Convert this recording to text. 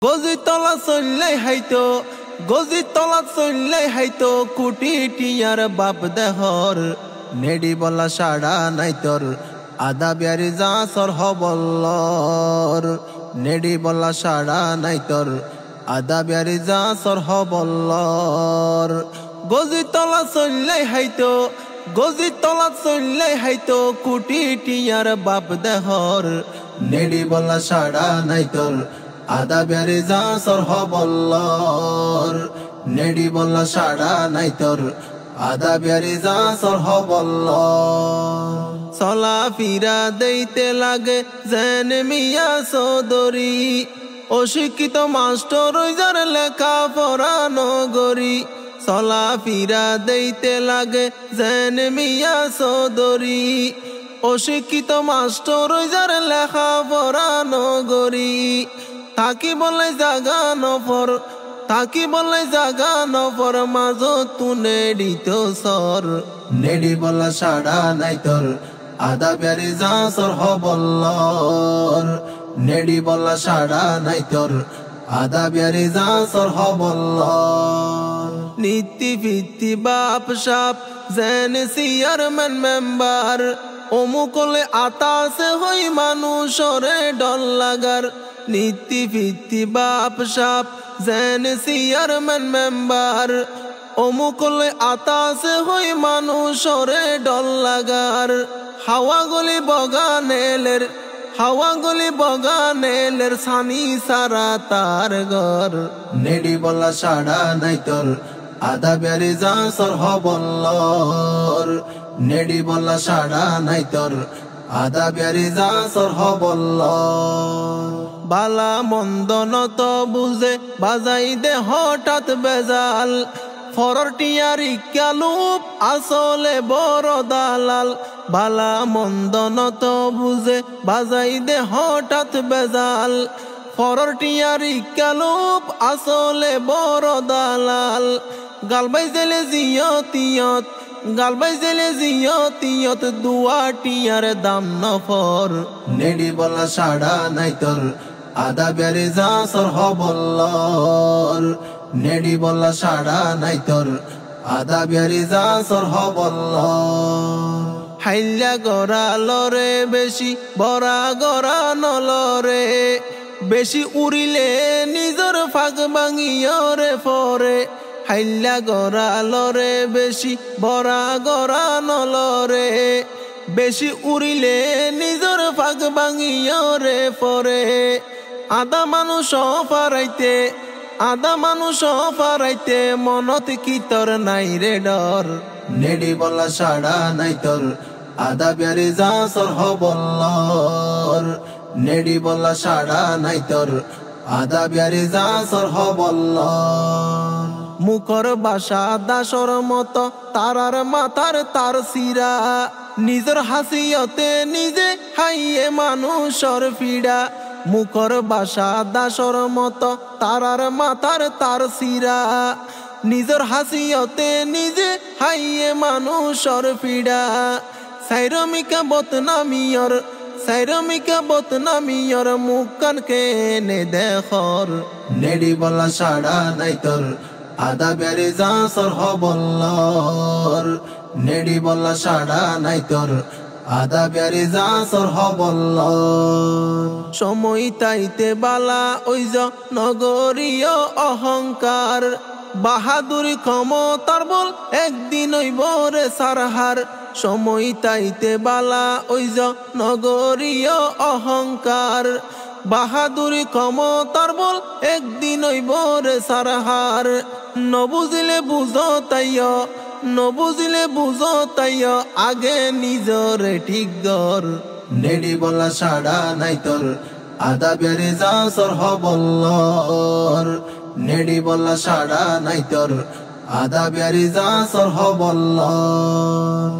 গজিতলা চললে হাইতো গজিতলা চললে হাইতো কুটি টিয়ার বাপ দেহর নেডি বলা সাড়া নাই তোর আদা বিয়ারি যাসর হবল্লর নেডি বলা সাড়া নাই তোর আদা বিয়ারি যাসর হবল্লর গজিতলা চললে হাইতো গজিতলা চললে হাইতো কুটি টিয়ার বাপ দেহর নেডি বলা সাড়া নাই তোর আদা বিয়ারি যাসর হবল্লর নেডি বলা সাড়া নাই তোর আদা বিয়ারি যাসর হবল্লর চলা ফিরা দেইতে লাগে যেন মিয়া চৌধুরী অশিক্ষিত মাস্টার যার লেখা পড়া নগরী চলা ফিরা দেইতে লাগে যেন মিয়া চৌধুরী অশিক্ষিত মাস্টার যার লেখা পড়া নগরী তাকি বলে জাগা নফর তাকি বলে জাগা নফর মাজত তুনে দিত সর নেডি বলা সাড়া নাই তোর আদা বিয়ারি যাসর হবল্লর নেডি বলা সাড়া নাই তোর আদা বিয়ারি যাসর হবল্লর নীতি ভিত্তি বাপ সাপ যেন চেয়ারম্যান মেম্বার অমুকলে আতাসে হই মানুষরে ডল লাগার নীতি ভিত্তি বাপ সাপ যেন চেয়ারম্যান মেম্বার অমুকলে আতাসে হই মানুষরে ডল লাগার হাওয়া গলি বগানেলের হাওয়া গলি বগানেলের সানি সারা তার ঘর নেডি বলা সাড়া নাই তোর আদা বিয়ারি যাসর হবল্লর নেডি বলা সাড়া নাই তোর আদা বিয়ারি যাসর হবল্লর বালা মন্দ নত বুঝে বাজাই দে হঠাৎ বেজাল ফরর টিয়ারি কালুপ আসলে বড় দালাল বালা মন্দ নত বুঝে বাজাই দে হঠাৎ বেজাল ফরর টিয়ারি কালুপ আসলে বড় দালাল গালবাই জেলে জিয়তিয়ত গালবাই জেলে জিয়তিয়ত দুয়া টিয়ার দাম নফর নেডি বলা সাড়া নাই তোর আদা বিয়ারি যাসর হবল্লর নেডি বলা সাড়া নাই তোর আদা বিয়ারি যাসর হবল্লর হাইল্লা গড়া লরে বেশি বড়া গড়া নলরে বেশি উড়িলে নিজর ফাঁক ভাঙিয়রে ফরে হাইল্লা গড়া লরে বেশি বড়া গড়া নলরে বেশি উড়িলে নিজর ফাঁক ভাঙিয়রে ফরে আদা মানুষ ফারাইতে আদা মানুষ ফারাইতে মনত কি তোর নাই রে ডর নেডি বলা সাড়া নাই তোর আদা বিয়ারি যাসর হবল্লর নেডি বলা সাড়া নাই তোর আদা বিয়ারি যাসর হবল্লর মুখর বাসা দাসর মত তারার মাথার তার সিরা নিজের হাসিয়তে নিজে হাইয়ে মানুষর ফিডা মুখর বাসা দাসর মত তারার মাথার তার সিরা নিজের হাসিয়তে নিজে হাইয়ে মানুষর ফিডা সাইরমিকা বতনামিয়র সাইরমিকা বতনামিয়র মুখ কানকে নে দেখর নেডি বলা সাড়া নাই তোর আদা বিয়ারি যাসর হবল্লর নেডি বলা সাড়া নাই তোর আদা বিয়ারি যাসর হবল্লর সময় তাইতে বালা ওই নগরীয় অহংকার বাহাদুরি ক্ষমতার বল একদিন ওইব রে সারহার সময় তাইতে বালা ওই নগরীয় অহংকার বাহাদুরি ক্ষমতার বল একদিন ওইব রে সারহার নবুঝিলে বুঝো তাইয় নবুঝিলে বুঝো তাইয় আগে নিজরে ঠিক দর নেডি বলা সাড়া নাই তোর আদা বিয়ারি যাসর হবল্লর নেডি বলা সাড়া নাই তোর আদা বিয়ারি যাসর হবল্লর।